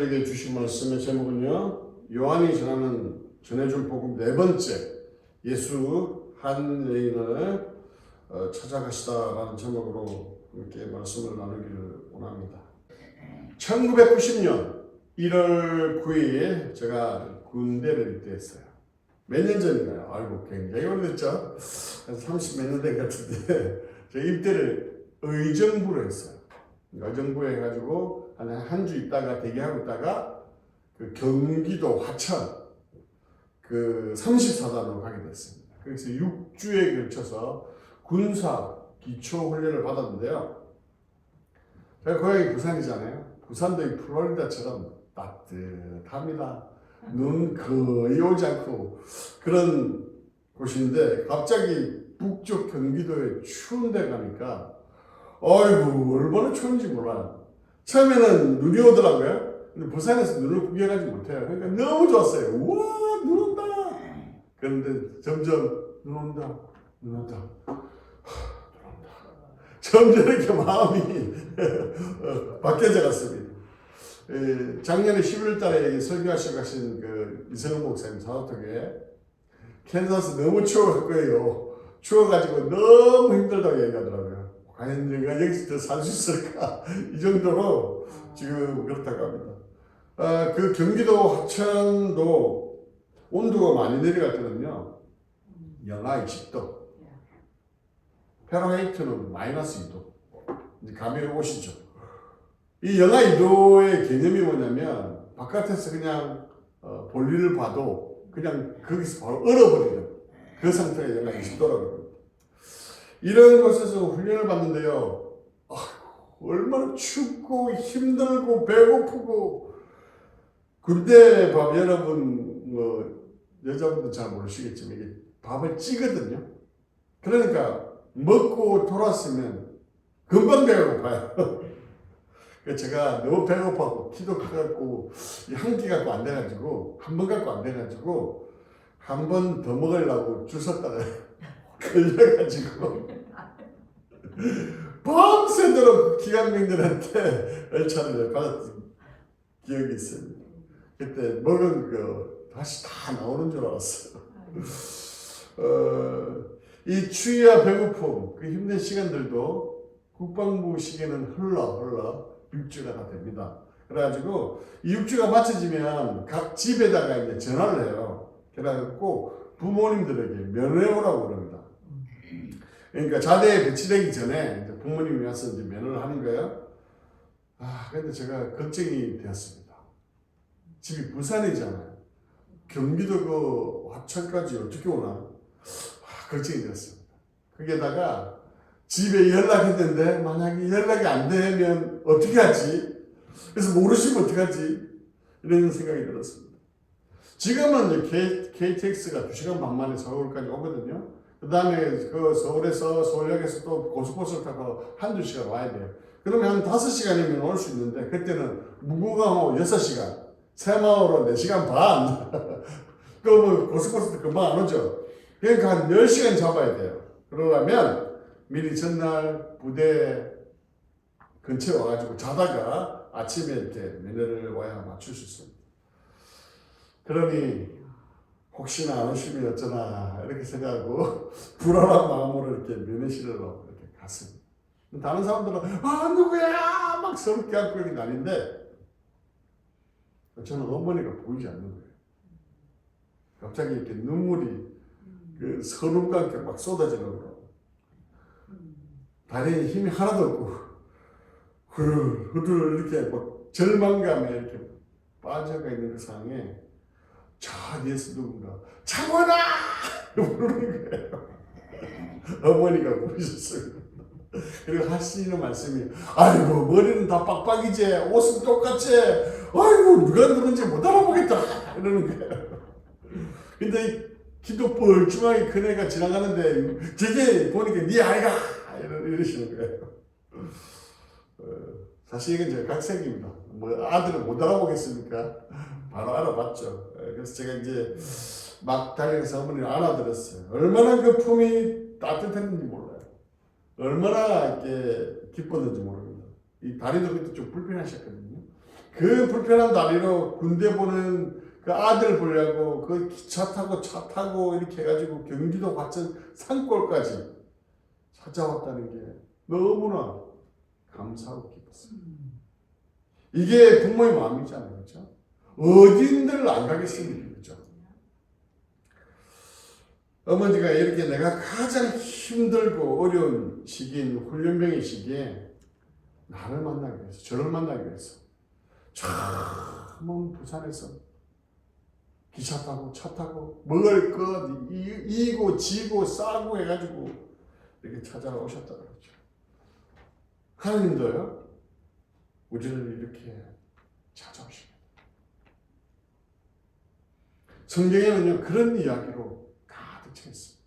저에게 주신 말씀의 제목은요, 요한이 전해줄 복음 네 번째, 예수 한 여인을 찾아가시다라는 제목으로 함께 말씀을 나누기를 원합니다. 1990년 1월 9일 제가 군대를 입대했어요. 몇 년 전인가요? 아이고, 굉장히 오래됐죠? 한 30 몇 년 된 것 같은데, 제가 입대를 의정부로 했어요. 의정부에 해가지고 한 주 있다가 대기하고 있다가 그 경기도 화천 그 34단으로 가게 됐습니다. 그래서 6주에 걸쳐서 군사 기초 훈련을 받았는데요. 제가 고향이 부산이잖아요. 부산도 이 플로리다처럼 따뜻합니다. 눈 거의 오지 않고 그런 곳인데 갑자기 북쪽 경기도에 추운 데 가니까 아이고 얼마나 추운지 몰라요. 처음에는 눈이 오더라고요. 근데 부산에서 눈을 구경하지 못해요. 그러니까 너무 좋았어요. 우와 눈 온다. 그런데 점점 눈 온다. 눈 온다. 눈 온다. 점점 이렇게 마음이 바뀌어져 갔습니다. 작년에 11월 달에 설교하시고 가신 그 이성훈 목사님 사도톡에 캔자스 너무 추워갖고요. 추워가지고 너무 힘들다고 얘기하더라고요. 과연 내가 여기서 더 살 수 있을까? 이 정도로 지금 그렇다고 합니다. 그 경기도 화천도 온도가 많이 내려갈 때는요, 영하 20도. 페라하이트는 마이너스 2도. 이제 감이 오시죠. 이 영하 2도의 개념이 뭐냐면, 바깥에서 그냥 볼일을 봐도 그냥 거기서 바로 얼어버리는 그 상태가 영하 20도라고 합니다. 이런 곳에서 훈련을 받는데요. 얼마나 춥고 힘들고 배고프고 군대 밥 여러분 여자분들 잘 모르시겠지만 이게 밥을 찌거든요. 그러니까 먹고 돌았으면 금방 배가 고파요. 제가 너무 배고파고 키도 커갖고 한 끼 갖고 안 돼가지고 한 번 갖고 안 돼가지고 한 번 더 먹으려고 줄 섰다가 걸려가지고 밤새도록 기관병들한테 열차를 받았던 기억이 있습니다. 그때 먹은 거 다시 다 나오는 줄 알았어요. 이 추위와 배고픔, 그 힘든 시간들도 국방부 시계는 흘러 6주가 다 됩니다. 그래가지고 이 6주가 맞춰지면 각 집에다가 이제 전화를 해요. 그래갖고 부모님들에게 면회 오라고 그럽니다. 그러니까 자대에 배치되기 전에 이제 부모님이 와서 이제 면회를 하는 거예요. 근데 제가 걱정이 되었습니다. 집이 부산이잖아요. 경기도 그 화천까지 어떻게 오나? 걱정이 되었습니다. 거기에다가 집에 연락했는데 만약에 연락이 안 되면 어떻게 하지? 그래서 모르시면 어떡하지? 이런 생각이 들었습니다. 지금은 이제 KTX가 2시간 반 만에 서울까지 오거든요. 그 다음에 그 서울에서 서울역에서 또 고속버스를 타고 한두 시간 와야 돼요. 그러면 한 5시간이면 올 수 있는데 그때는 무궁화호 6시간, 새마을호 4시간 반. 그 뭐 고속버스도 금방 안 오죠. 그러니까 한 10시간 잡아야 돼요. 그러려면 미리 전날 부대 근처에 와가지고 자다가 아침에 이렇게 면회를 와야 맞출 수 있습니다. 그러니 혹시나 안 오시면 어쩌나 이렇게 생각하고 불안한 마음으로 이렇게 면회실로 이렇게 갔습니다. 다른 사람들은 누구야 막 서로 껴안고 이렇게 다니는데 저는 어머니가 보이지 않는 거예요. 갑자기 이렇게 눈물이 그 서름과 함께 막 쏟아지는 거예요. 다리에 힘이 하나도 없고 후들 이렇게 막 절망감에 이렇게 빠져가 있는 그 상황에 저 뒤에서 누군가 장원아! 부르는 거예요. 어머니가 부르셨어요. 그리고 하시는 말씀이 아이고 머리는 다 빡빡이지 옷은 똑같지 아이고 누가 누군지 못 알아보겠다 이러는 거예요. 근데 키도 뻘쭘하게 큰 애가 지나가는데 저게 보니까 네 아이가 이러시는 거예요. 사실 이건 제가 각색입니다. 뭐 아들을 못 알아보겠습니까? 바로 알아봤죠. 그래서 제가 이제 막 달려가서 어머니를 안아드렸어요. 얼마나 그 품이 따뜻했는지 몰라요. 얼마나 이렇게 기뻤는지 모릅니다. 이 다리도 그때 좀 불편하셨거든요. 그 불편한 다리로 군대 보는 그 아들 보려고 그 기차 타고 차 타고 이렇게 해가지고 경기도 과천 산골까지 찾아왔다는 게 너무나 감사하고 기뻤어요. 이게 부모의 마음이잖아요. 그렇죠? 어딘들 안 가겠습니까? 그렇죠? 어머니가 이렇게 내가 가장 힘들고 어려운 시기인 훈련병의 시기에 나를 만나기 위해서, 저를 만나기 위해서 저 먼 부산에서 기차 타고 차 타고 먹을 것 이고 지고 싸고 해가지고 이렇게 찾아오셨다는 거죠. 하나님도요, 우리를 이렇게 찾아오십니다. 성경에는요, 그런 이야기로 가득 차 있습니다.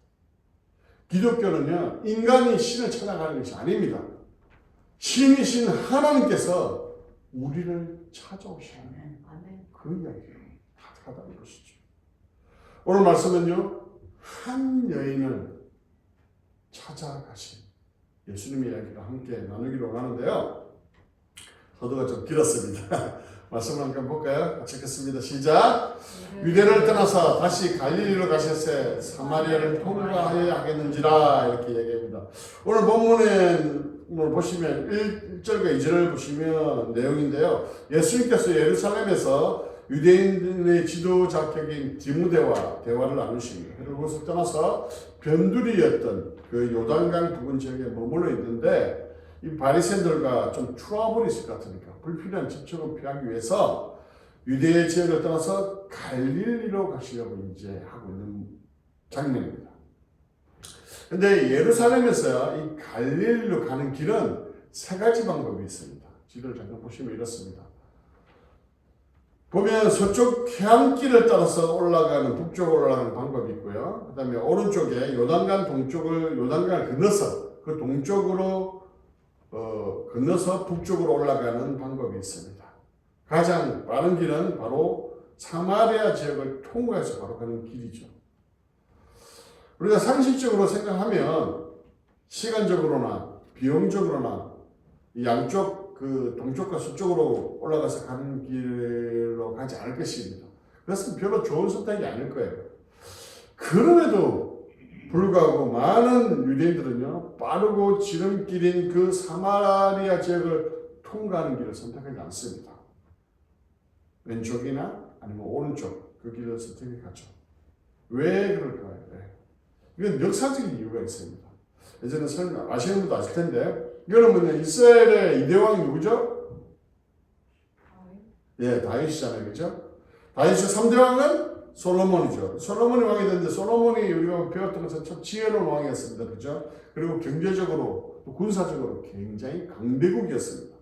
기독교는요, 인간이 신을 찾아가는 것이 아닙니다. 신이신 하나님께서 우리를 찾아오시는 그 이야기로 가득하다는 것이죠. 오늘 말씀은요, 한 여인을 찾아가신 예수님의 이야기를 함께 나누기로 하는데요. 서두가 좀 길었습니다. 말씀을 한번 볼까요? 같이 읽겠습니다. 시작. 유대를 떠나서 다시 갈릴리로 가셨세 사마리아를 통과하여야 하겠는지라 이렇게 얘기합니다. 오늘 본문을 보시면 1절과 2절을 보시면 내용인데요. 예수님께서 예루살렘에서 유대인의 지도자격인 디무데와 대화를 나누십니다. 그리고 그것을 떠나서 변두리였던 그 요단강 부근 지역에 머물러 있는데 이 바리새인들과 좀 트러블이 있을 것 같으니까 불필요한 접촉을 피하기 위해서 유대 지역을 떠나서 갈릴리로 가시려고 이제 하고 있는 장면입니다. 근데 예루살렘에서 이 갈릴리로 가는 길은 세 가지 방법이 있습니다. 지도를 잠깐 보시면 이렇습니다. 보면 서쪽 해안길을 따라서 올라가는 북쪽으로 올라가는 방법이 있고요. 그 다음에 오른쪽에 요단강 동쪽을 요단강을 건너서 그 동쪽으로 건너서 북쪽으로 올라가는 방법이 있습니다. 가장 빠른 길은 바로 사마리아 지역을 통과해서 바로 가는 길이죠. 우리가 상식적으로 생각하면 시간적으로나 비용적으로나 양쪽 그 동쪽과 서쪽으로 올라가서 가는 길로 가지 않을 것입니다. 그것은 별로 좋은 선택이 아닐 거예요. 그럼에도 불구하고 많은 유대인들은요, 빠르고 지름길인 그 사마리아 지역을 통과하는 길을 선택하지 않습니다. 왼쪽이나 아니면 오른쪽 그 길을 선택해 가죠. 왜 그럴까요? 이건 역사적인 이유가 있습니다. 예전에 설명 아시는 분도 아실 텐데, 이거는 뭐냐, 이스라엘의 이대왕이 누구죠? 예, 다윗이잖아요, 그죠? 다윗의 3대 왕은 솔로몬이죠. 솔로몬이 왕이 됐는데, 솔로몬이 우리가 배웠던 것은 참 지혜로운 왕이었습니다, 그죠? 그리고 경제적으로 또 군사적으로 굉장히 강대국이었습니다.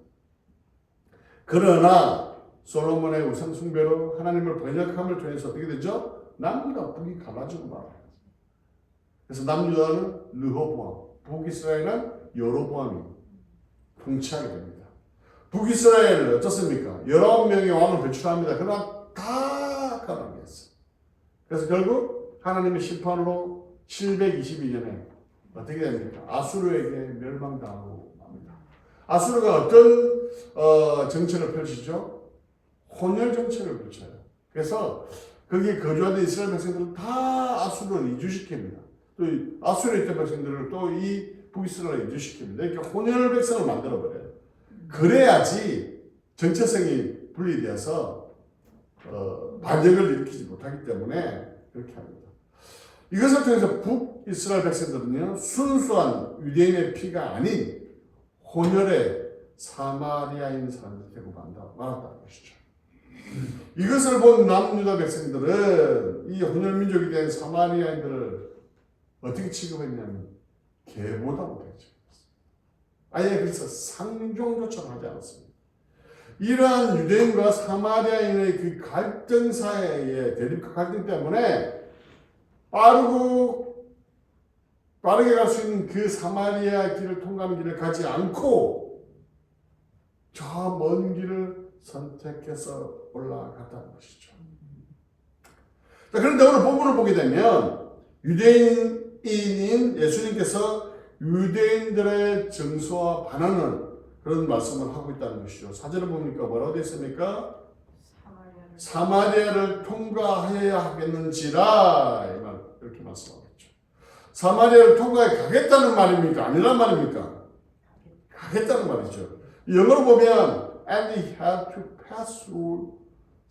그러나 솔로몬의 우상 숭배로 하나님을 번역함을 통해서 어떻게 되죠? 남과 북이 갈라지고 말아요. 그래서 남유다는 르호보암, 북이스라엘은 여로보암이 통치하게 됩니다. 북이스라엘 어떻습니까? 19명의 왕을 배출합니다. 그러나 다 가난했어요. 그래서 결국 하나님의 심판으로 722년에 어떻게 됩니까? 아수르에게 멸망당하고 맙니다. 아수르가 어떤 정책을 펼치죠? 혼혈 정책을 펼쳐요. 그래서 거기에 거주하던 이스라엘 백성들을 다 아수르를 이주시킵니다. 또 아수르에 있던 백성들을 또 이 북이스라엘에 이주시킵니다. 이렇게 혼혈 백성을 만들어버려요. 그래야지 정체성이 분리되어서 반역을 일으키지 못하기 때문에 그렇게 합니다. 이것을 통해서 북이스라엘 백성들은요, 순수한 유대인의 피가 아닌 혼혈의 사마리아인 사람들이 되고 말았다는 것이죠. 이것을 본 남유다 백성들은 이 혼혈 민족이 된 사마리아인들을 어떻게 취급했냐면 개보다 못했죠. 아예 그래서 상종조차 하지 않았습니다. 이러한 유대인과 사마리아인의 그 갈등 사이의 대립과 갈등 때문에 빠르게 갈 수 있는 그 사마리아 길을 통과하는 길을 가지 않고 저 먼 길을 선택해서 올라갔다는 것이죠. 자, 그런데 오늘 본문을 보게 되면 유대인인 예수님께서 유대인들의 정서와 반응을 그런 말씀을 하고 있다는 것이죠. 4절을 보니까 뭐라고 되어 있습니까? 사마리아를 통과해야 하겠는지라 이렇게 말씀하겠죠. 사마리아를 통과해 가겠다는 말입니까? 아니란 말입니까? 가겠다는 말이죠. 영어로 보면 and he had to pass through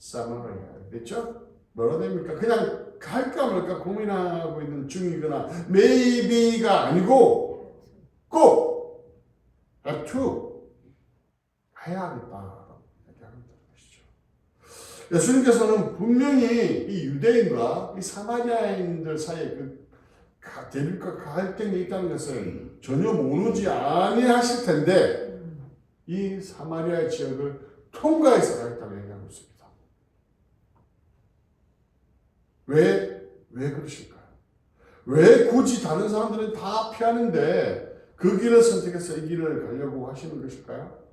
Samaria. 됐죠? 뭐라 됩니까? 그냥 갈까 말까 고민하고 있는 중이거나 maybe가 아니고 꼭 have to 해야 하겠다. 예수님께서는 분명히 이 유대인과 이 사마리아인들 사이에 그 대립과 갈등이 있다는 것을 전혀 모르지 아니하실 텐데 이 사마리아 지역을 통과해서 가겠다고 얘기하고 있습니다. 왜 그러실까요? 왜 굳이 다른 사람들은 다 피하는데 그 길을 선택해서 이 길을 가려고 하시는 것일까요?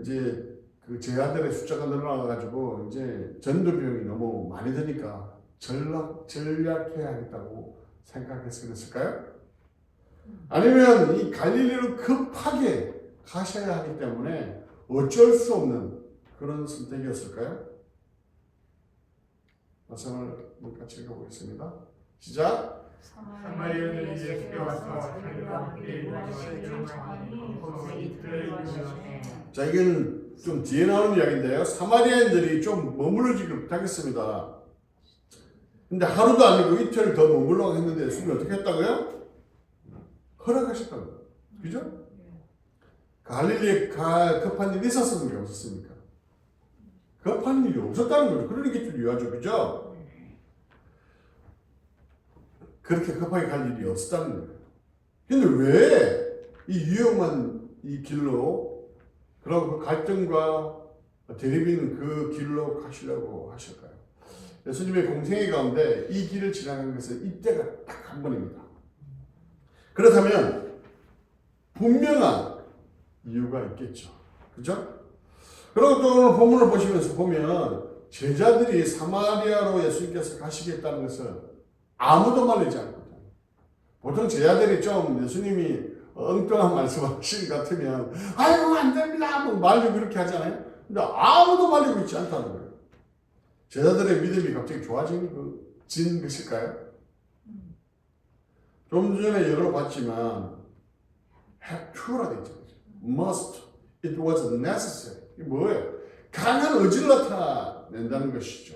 이제 그 제자들의 숫자가 늘어나가지고 이제 전도 비용이 너무 많이 드니까 전략해야 하겠다고 생각해서 그랬을까요? 아니면 이 갈릴리로 급하게 가셔야 하기 때문에 어쩔 수 없는 그런 선택이었을까요? 말씀을 같이 읽어보겠습니다. 시작. 사마리아인들이 예수께 와서 자기가 함께 일하시기를 청하니 거기서 이틀을 머무르시매. 자, 이건 좀 뒤에 나오는 이야기인데요. 사마리아인들이 좀 머무르기를 부탁했습니다. 근데 하루도 아니고 이틀 더 머물라고 했는데 예수님이 어떻게 했다고요? 허락하셨다고요. 그죠? 갈릴리에 급한 일이 있었습니까? 없었습니까? 급한 일이 없었다는 거죠. 그러니까 좀 유하죠. 그죠? 그렇게 급하게 갈 일이 없었다는 거예요. 근데 왜 이 위험한 이 길로 그리고 그 갈등과 대립 있는 그 길로 가시려고 하실까요? 예수님의 공생애 가운데 이 길을 지나가는 것은 이때가 딱 한 번입니다. 그렇다면 분명한 이유가 있겠죠. 그죠? 그리고 또 오늘 본문을 보시면서 보면 제자들이 사마리아로 예수님께서 가시겠다는 것을 아무도 말리지 않거든요. 보통 제자들이 좀 예수님이 엉뚱한 말씀을 하시는 것 같으면 아이고 안 됩니다 뭐 말리고 그렇게 하잖아요. 근데 아무도 말리고 있지 않다는 거예요. 제자들의 믿음이 갑자기 좋아진 것일까요? 좀 전에 영어로 봤지만 have to라 되어 있잖아요. must, it was necessary. 이게 뭐예요? 강한 의지를 나타낸다는 것이죠.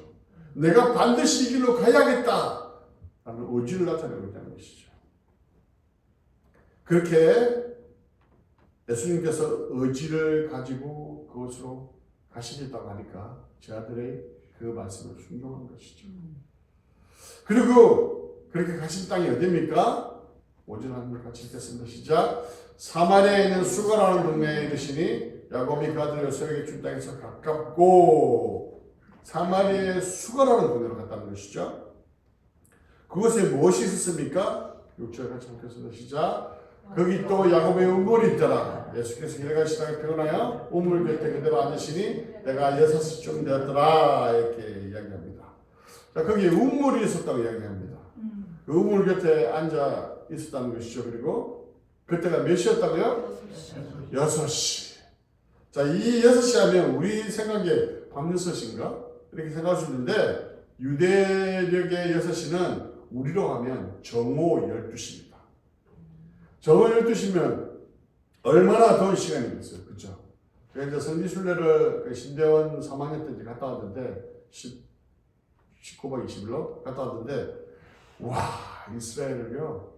내가 반드시 이 길로 가야겠다 라는 의지를 나타내고 있다는 것이죠. 그렇게 예수님께서 의지를 가지고 그곳으로 가시겠다고 하니까 제자들의 그 말씀을 순종한 것이죠. 그리고 그렇게 가신 땅이 어디입니까? 5절 하나님 같이 읽겠습니다. 시작. 사마리아에 있는 수가라는 동네에 이르시니 야곱이 그 아들 요셉에게 준 땅에서 가깝고 사마리아의 수가라는 동네로 갔다는 것이죠. 그곳에 무엇이 있었습니까? 6절 같이 읽겠습니다. 시작. 거기 또 야곱의 우물이 있더라. 예수께서 길 가시다가 피곤하여 우물 곁에 그대로 앉으시니 내가 6시쯤 되었더라 이렇게 이야기합니다. 자, 거기에 우물이 있었다고 이야기합니다. 그 우물 곁에 앉아 있었다는 것이죠. 그리고 그때가 몇 시였다고요? 6시. 자, 이 6시 하면 우리 생각에 밤 6시인가? 이렇게 생각할 수 있는데 유대력의 6시는 우리로 하면 정오 12시입니다. 정오 12시면 얼마나 더운 시간이겠어요. 그렇죠? 제가 이제 성지순례를 신대원 3학년 때 이제 갔다 왔는데 19박 20일로 갔다 왔는데 와, 이스라엘을요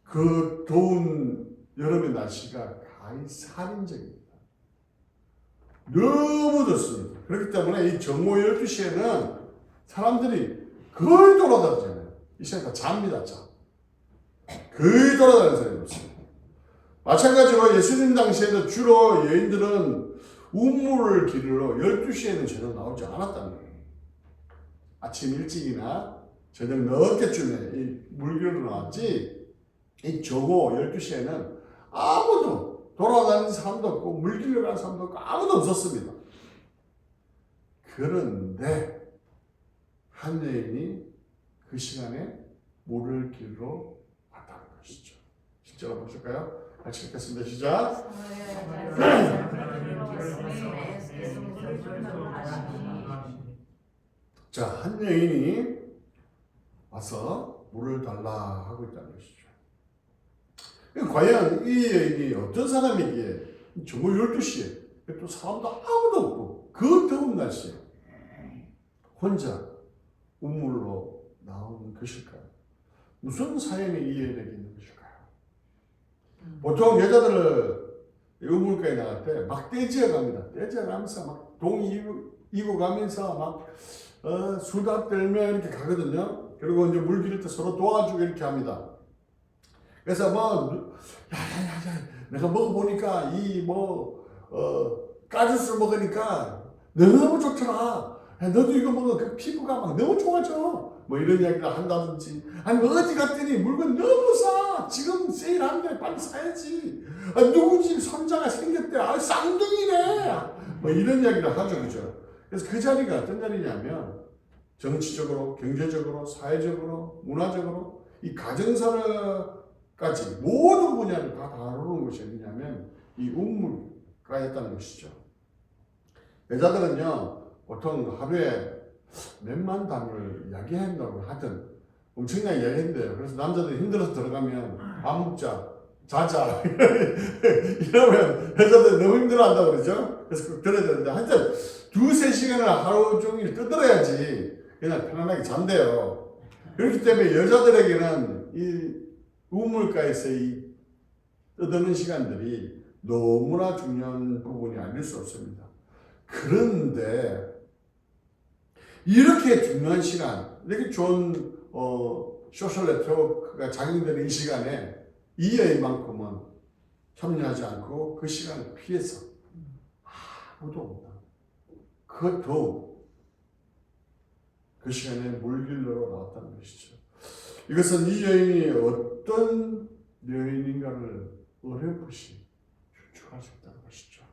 그 더운 여름의 날씨가 가히 살인적입니다. 너무 덥습니다. 그렇기 때문에 이 정오 12시에는 사람들이 거의 돌아다니잖아요. 이 시간 다 잡니다. 자. 거의 돌아다니는 사람이 없습니다. 마찬가지로 예수님 당시에도 주로 여인들은 우물을 기르러 12시에는 전혀 나오지 않았다는 거예요. 아침 일찍이나 저녁 늦게쯤에 이 물기로 나왔지 이 저고 12시에는 아무도 돌아다니는 사람도 없고 물길로 가는 사람도 없고 아무도 없었습니다. 그런데 한 여인이 그 시간에 물을 길러 왔다는 것이죠. 실제로 보실까요? 같이 읽겠습니다. 시작. 자, 한 여인이 와서 물을 달라 하고 있다는 것이죠. 과연 이 여인이 어떤 사람이기에 정오 12시에 또 사람도 아무도 없고 그 더운 날씨에 혼자 우물로 나온 것일까요? 무슨 사연이 이 여인에게 있는 것일까요? 보통 여자들을 우물가에 나갈 때 막 떼지어 갑니다. 떼지어 가면서 막 동 이고 가면서 막 수다 떨며 이렇게 가거든요. 그리고 이제 물 기를 때 서로 도와주고 이렇게 합니다. 그래서 야야야야 내가 먹어보니까 까짓술 먹으니까 너무 좋더라. 야, 너도 이거 먹어. 그 피부가 막 너무 좋아져. 뭐 이런 이야기를 한다든지. 아니 뭐 어디 갔더니 물건 너무 싸. 지금 세일한데 빨리 사야지. 아, 누구 집 손자가 생겼대. 아, 쌍둥이네. 뭐 이런 이야기를 하죠. 그죠? 그래서 그 자리가 어떤 자리냐면 정치적으로, 경제적으로, 사회적으로, 문화적으로 이 가정사까지 모든 분야를 다 다루는 것이 어디냐면 이 우물가였다는 것이죠. 여자들은요 보통 하루에 몇만 단을 이야기한다고 하든 엄청나게 이야기한대요. 그래서 남자들이 힘들어서 들어가면 밥 먹자, 자자 이러면 여자들 너무 힘들어한다고 그러죠. 그래서 꼭 들어야 되는데 하여튼 2-3시간을 하루 종일 떠들어야지 그냥 편안하게 잔대요. 그렇기 때문에 여자들에게는 이 우물가에서 이 떠드는 시간들이 너무나 중요한 부분이 아닐 수 없습니다. 그런데 이렇게 중요한 시간, 이렇게 좋은 소셜 네트워크가 작용되는 이 시간에 이 여인만큼은 참여하지 않고 그 시간을 피해서 아무도 없다. 그것도 그 시간에 물길로 나왔다는 것이죠. 이것은 이 여인이 어떤 여인인가를 어렴풋이 추측할 수 있다는 것이죠.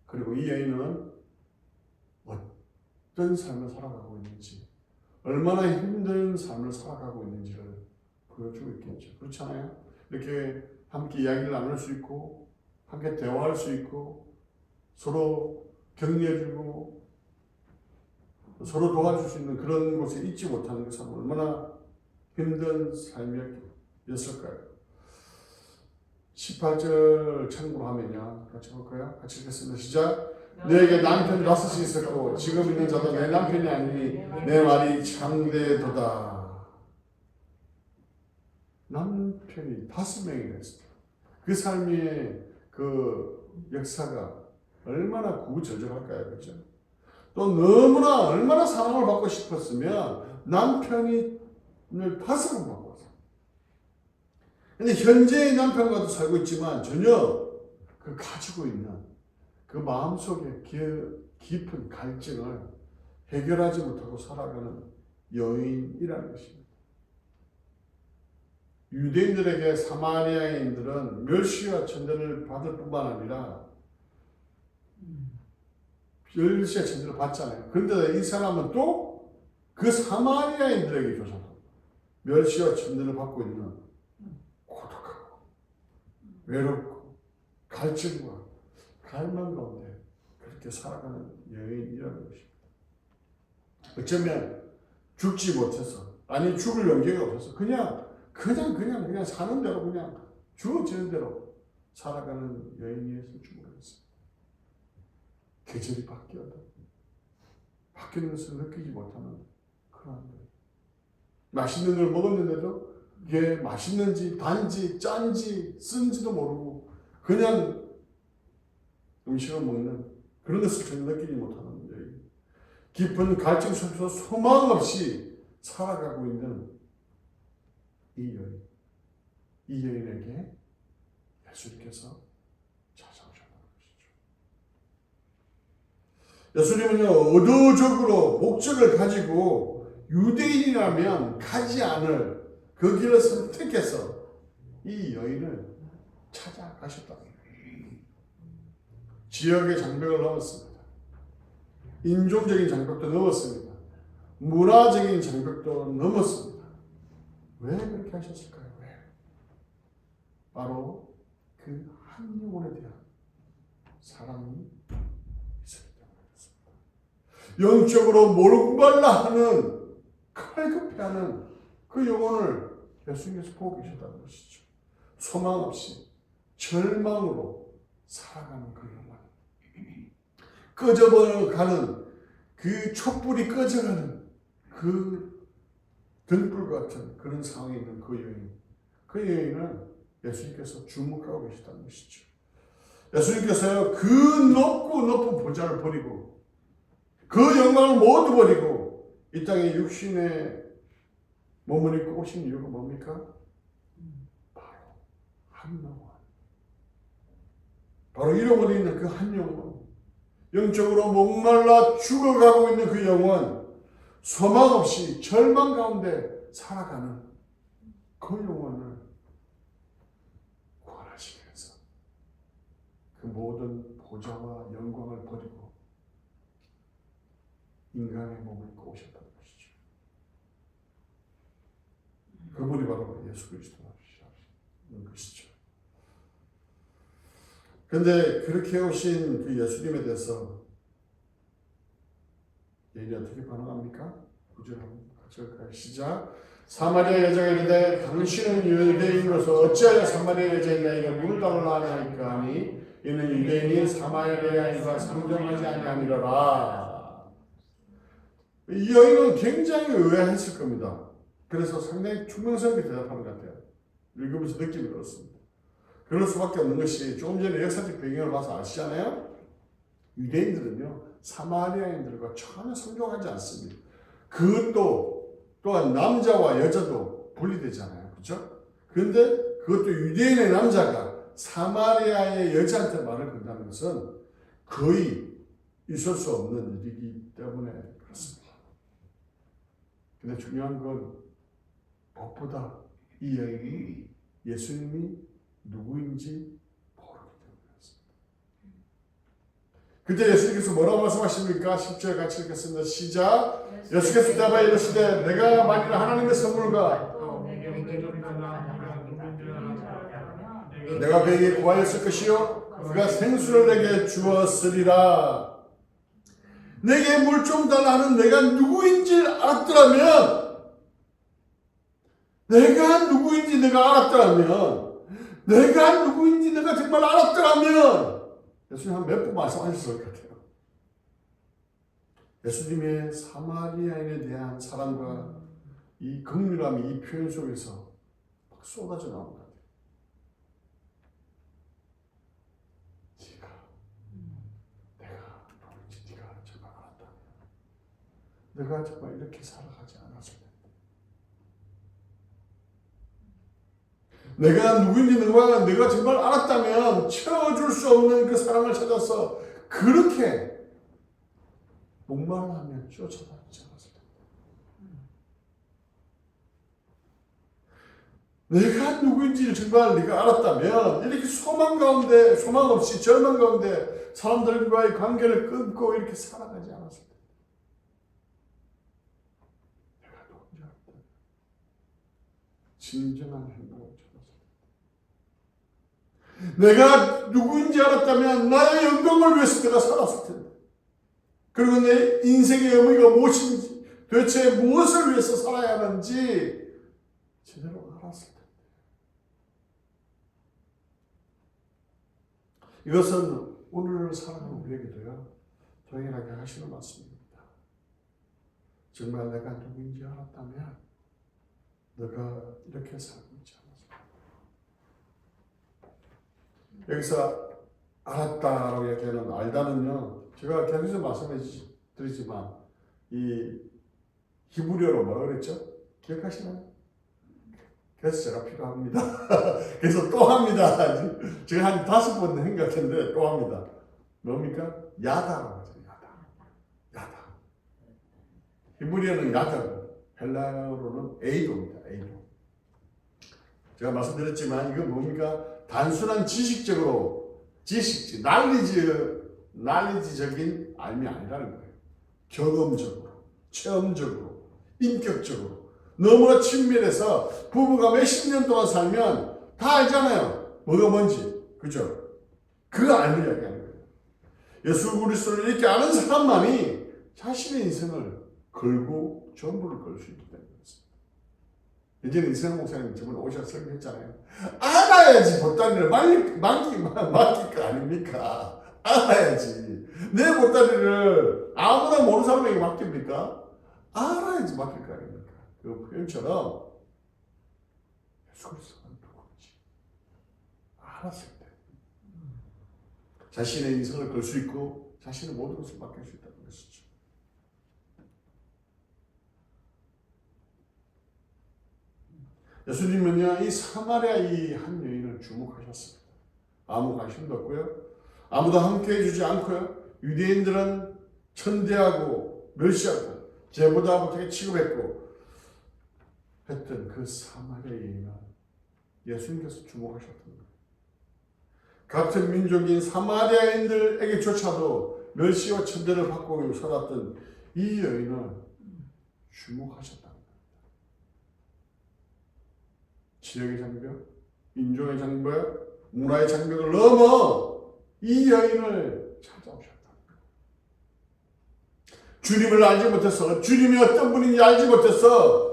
그리고 이 여인은 어떤 삶을 살아가고 있는지, 얼마나 힘든 삶을 살아가고 있는지를 보여주고 있겠죠. 그렇잖아요? 이렇게 함께 이야기를 나눌 수 있고, 함께 대화할 수 있고, 서로 격려해주고, 서로 도와줄 수 있는 그런 곳에 있지 못하는 것은 얼마나 힘든 삶이었을까요? 18절 참고로 하면요. 같이 볼까요? 같이 읽겠습니다. 시작. 너에게 남편이 5이 있었고 지금 있는 자도 내 남편이 아니니 내 말이 참되도다. 남편이 5명이나 있습니다. 그 삶의 그 역사가 얼마나 구구절절할까요? 그렇죠? 또 너무나 얼마나 사랑을 받고 싶었으면 남편이 5번 받고 왔어요. 근데 현재의 남편과도 살고 있지만 전혀 그 가지고 있는 그 마음속에 깊은 갈증을 해결하지 못하고 살아가는 여인이라는 것입니다. 유대인들에게 사마리아인들은 멸시와 천대를 받을 뿐만 아니라 멸시와 천대를 받잖아요. 그런데 이 사람은 또 그 사마리아인들에게 조사합니다. 멸시와 천대를 받고 있는 고독하고 외롭고 갈증과 갈망 가운데 그렇게 살아가는 여인이라는 것입니다. 어쩌면 죽지 못해서, 아니 죽을 용기가 없어서 그냥 사는 대로 그냥 주어지는 대로 살아가는 여인이었을지 모르겠습니다. 계절이 바뀌어도 바뀌는 것을 느끼지 못하는 그런 것. 맛있는 걸 먹었는데도 이게 맛있는지 단지 짠지 쓴지도 모르고 그냥 음식을 먹는 그런 것을 전혀 느끼지 못하는 여인. 깊은 갈증 속에서 소망 없이 살아가고 있는 이 여인. 이 여인에게 예수님께서 찾아오셨다는 것이죠. 예수님은요, 의도적으로 목적을 가지고 유대인이라면 가지 않을 그 길을 선택해서 이 여인을 찾아가셨다. 지역의 장벽을 넘었습니다. 인종적인 장벽도 넘었습니다. 문화적인 장벽도 넘었습니다. 왜 그렇게 하셨을까요? 왜? 바로 그 한 영혼에 대한 사랑이 있었기 때문에 그렇습니다. 영적으로 모르고말라 하는 칼급해하는 그 영혼을 예수님께서 보고 계셨다는 것이죠. 소망 없이 절망으로 살아가는 그 영혼, 꺼져가는 그 촛불이 꺼져가는 그 등불 같은 그런 상황에 있는 그 여인, 그 여인은 예수님께서 주목하고 계시다는 것이죠. 예수님께서 그 높은 보좌를 버리고 그 영광을 모두 버리고 이 땅에 육신에 몸을 입고 오신 이유가 뭡니까? 바로 한 영혼, 바로 이 영혼에 있는 그 한 영혼, 영적으로 목말라 죽어가고 있는 그 영혼, 소망 없이 절망 가운데 살아가는 그 영혼을 구원하시면서 그 모든 보좌와 영광을 버리고 인간의 몸을 입고 오셨다는 것이죠. 그분이 바로 예수 그리스도라는 것이죠. 그런데 그렇게 오신 그 예수님에 대해서 여인이 어떻게 반응합니까? 9절 한번 같이 할까요? 시작. 사마리아 여자가 이르되 당신은 유대인으로서 어찌하여 사마리아 여자인 나에게 물을 달라 하나이까 하니 이는 유대인이 사마리아인과 상종하지 아니함이로라. 이 여인은 굉장히 의아했을 겁니다. 그래서 상당히 충동스럽게 대답하는 것 같아요. 읽으면서 느낌이 그렇습니다. 그럴 수밖에 없는 것이 조금 전에 역사적 배경을 봐서 아시잖아요. 유대인들은요 사마리아인들과 전혀 상종하지 않습니다. 그것도 또한 남자와 여자도 분리되잖아요. 그렇죠? 그런데 그것도 유대인의 남자가 사마리아의 여자한테 말을 건다는 것은 거의 있을 수 없는 일이기 때문에 그렇습니다. 근데 중요한 건 무엇보다 이 여인이 예수님이 누구인지 모르기 때문이었습니다. 그때 예수님께서 뭐라고 말씀하십니까? 10절 같이 읽겠습니다. 시작. 예수께서 대답하여 이르시되 내가 만일 하나님의 선물과 내가 그에게 구하였을 것이요 그가 생수를 내게 주었으리라. 내게 물 좀 달라 하는 내가 누구인지 알았더라면 내가 누구인지 내가 정말 알았더라면 예수님 한 몇 번 말씀하셨을 것 같아요. 예수님의 사마리아인에 대한 사랑과 이 긍휼함이 이 표현 속에서 막 쏟아져 나온 것 같아요. 내가 누구인지 네가 정말 알았다면 내가 정말 이렇게 살아가지 않았을 텐데 내가 누구인지 내가 정말 알았다면 채워줄 수 없는 그 사랑을 찾아서 그렇게 목말라하며 쫓아다니지 않았을 텐데 내가 누구인지 정말 네가 알았다면 이렇게 소망 없이 절망 가운데 사람들과의 관계를 끊고 이렇게 살아가지 않았을 텐데 내가 누구인지 알았다면 진정한 행복을 내가 누구인지 알았다면 나의 영광을 위해서 내가 살았을 텐데 그리고 내 인생의 의미가 무엇인지 도대체 무엇을 위해서 살아야 하는지 제대로 알았을 텐데 이것은 오늘 살아가는 우리에게도요 동일하게 하시는 말씀입니다. 정말 내가 누구인지 알았다면 너가 이렇게 살고 있지 않았을 여기서 알았다라고 얘기하는 알다는요 제가 계속해서 말씀해 드리지만 이 히브리어로 뭐라 그랬죠? 기억하시나요? 그래서 제가 필요합니다. 그래서 또 합니다. 제가 한 5번 한 것 같은데 또 합니다. 뭡니까? 야다라고 하죠. 야다. 히브리어는 야다고 헬라어로는 에이도입니다. 에이도. 제가 말씀드렸지만 이건 뭡니까? 단순한 난리지적인 알미 아니라는 거예요. 경험적으로, 체험적으로, 인격적으로 너무나 친밀해서 부부가 몇십 년 동안 살면 다 알잖아요. 뭐가 뭔지. 그죠? 그 알을 이야기하는 거예요. 예수 그리스도를 이렇게 아는 사람만이 자신의 인생을 걸고 전부를 걸 수 있기 때문에 그렇습니다. 예전에 이승환 목사님 저번에 오셔서 설교했잖아요. 알아야지 보따리를 맡길 거 아닙니까? 알아야지. 내 보따리를 아무나 모르는 사람에게 맡깁니까? 알아야지 맡길 거 아닙니까? 그 표현처럼 예수 그리스도가 누구인지 알았을 때 자신의 인생을 걸 수 있고 자신의 모든 것을 맡길 수 있다는 것이죠. 예수님은요, 이 사마리아 이 한 여인을 주목하셨습니다. 아무 관심도 없고요. 아무도 함께 해주지 않고요. 유대인들은 천대하고 멸시하고 죄보다 못하게 취급했고 했던 그 사마리아 여인을 예수님께서 주목하셨던 거예요. 같은 민족인 사마리아인들에게조차도 멸시와 천대를 받고 살았던 이 여인을 주목하셨다. 지역의 장벽, 인종의 장벽, 문화의 장벽을 넘어 이 여인을 찾아오셨다. 주님을 알지 못해서, 주님이 어떤 분인지 알지 못해서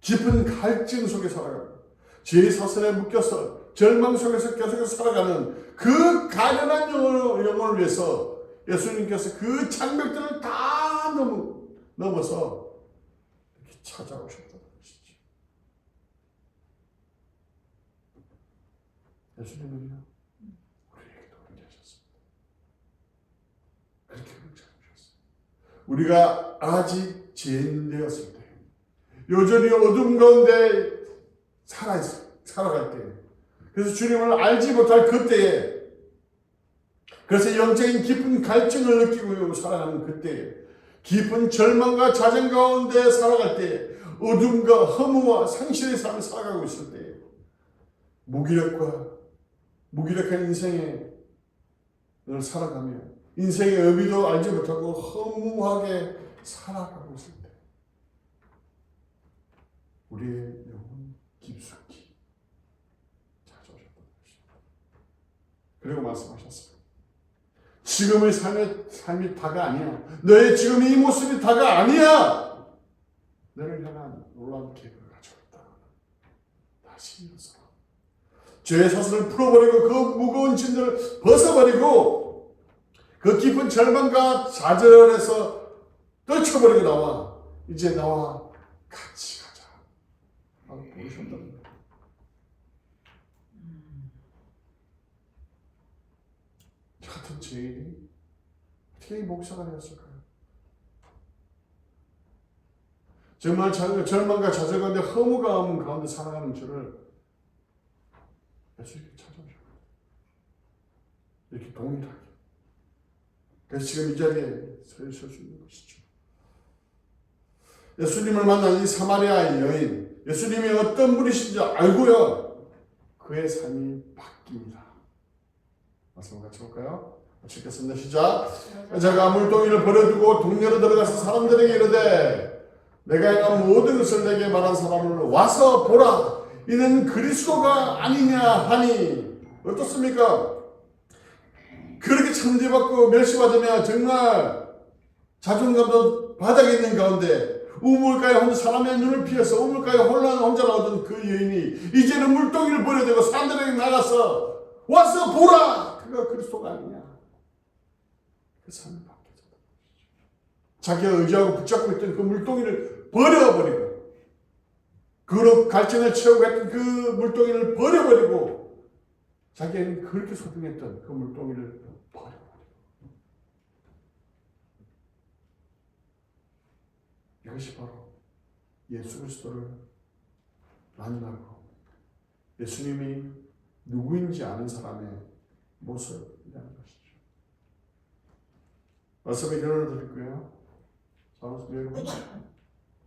깊은 갈증 속에 살아가고 죄의 사슬에 묶여서 절망 속에서 계속해서 살아가는 그 가련한 영혼을 위해서 예수님께서 그 장벽들을 다 넘어서 이렇게 찾아오셨다. 예수님은요, 우리에게도 그렇게 하셨습니다. 그렇게 찾아주셨어요. 우리가 아직 죄인 되었을 때, 여전히 어둠 가운데 살아갈 때, 그래서 주님을 알지 못할 그때에, 그래서 영적인 깊은 갈증을 느끼고 살아가는 그때에, 깊은 절망과 자정 가운데 살아갈 때, 어둠과 허무와 상실의 삶을 살아가고 있을 때, 무기력한 인생을 살아가며 인생의 의미도 알지 못하고 허무하게 살아가고 있을 때 우리의 영혼 깊숙이 찾아오셨던 것입니다. 그리고 말씀하셨습니다. 지금의 삶이 다가 아니야. 너의 지금 이 모습이 다가 아니야. 너를 향한 놀라운 계획을 가져왔다. 다시 일어서 죄의 사슬을 풀어버리고 그 무거운 짐들을 벗어버리고 그 깊은 절망과 좌절에서 떨쳐버리고 나와 이제 나와 같이 가자 라고 부르셨다는 거예요. 저 같은 죄인이 어떻게 이 목사가 되었을까요? 정말 절망과 좌절 가운데 허무감 가운데 살아가는 저를 예수님이 찾아오셨어요. 이렇게 동일하게. 그래서 지금 이 자리에 서 있을 수 있는 것이죠. 예수님을 만난 이 사마리아의 여인, 예수님이 어떤 분이신지 알고요, 그의 삶이 바뀝니다. 말씀 같이 볼까요? 같이 읽겠습니다. 시작. 여자가 물동이를 버려두고 동네로 들어가서 사람들에게 이르되 내가 행한 모든 것을 내게 말한 사람을 와서 보라. 이는 그리스도가 아니냐 하니 어떻습니까? 그렇게 천대받고 멸시받으며 정말 자존감도 바닥에 있는 가운데 우물가에 혼자 사람의 눈을 피해서 우물가에 혼자 나오던 그 여인이 이제는 물동이를 버려두고 사람들에게 나가서 와서 보라! 그가 그리스도가 아니냐. 그 삶이 바뀌어졌다. 자기가 의지하고 붙잡고 있던 그 물동이를 버려버리고 그로 갈증을 채우고 했던 그 물동이를 버려버리고 자기는 그렇게 소중했던 그 물동이를 버려버리고 이것이 바로 예수 그리스도를 만나고 예수님이 누구인지 아는 사람의 모습이라는 것이죠. 말씀에 결론을 드릴 거예요. 여러분,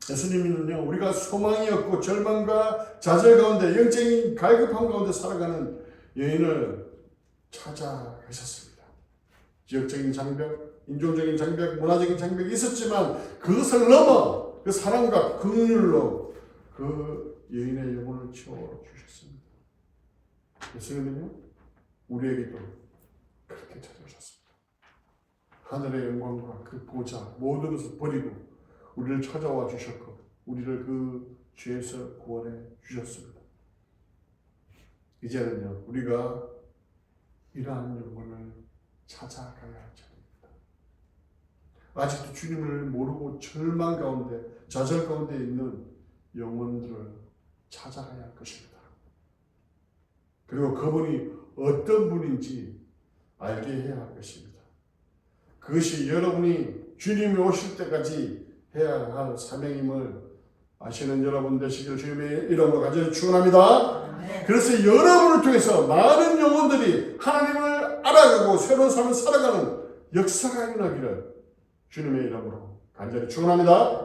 예수님은요, 우리가 소망이 없고 절망과 좌절 가운데 영적인 갈급함 가운데 살아가는 여인을 찾아가셨습니다. 지역적인 장벽, 인종적인 장벽, 문화적인 장벽이 있었지만 그것을 넘어 그 사랑과 긍휼로 그 여인의 영혼을 채워주셨습니다. 예수님은요, 우리에게도 그렇게 찾아오셨습니다. 하늘의 영광과 그 보좌 모든 것을 버리고 우리를 찾아와 주셨고 우리를 그 죄에서 구원해 주셨습니다. 이제는요 우리가 이러한 영혼을 찾아가야 할 차례입니다. 아직도 주님을 모르고 절망 가운데 좌절 가운데 있는 영혼들을 찾아가야 할 것입니다. 그리고 그분이 어떤 분인지 알게 해야 할 것입니다. 그것이 여러분이 주님이 오실 때까지 해야 할 사명임을 아시는 여러분 되시기를 주님의 이름으로 간절히 축원합니다. 그래서 여러분을 통해서 많은 영혼들이 하나님을 알아가고 새로운 삶을 살아가는 역사가 일어나기를 주님의 이름으로 간절히 축원합니다.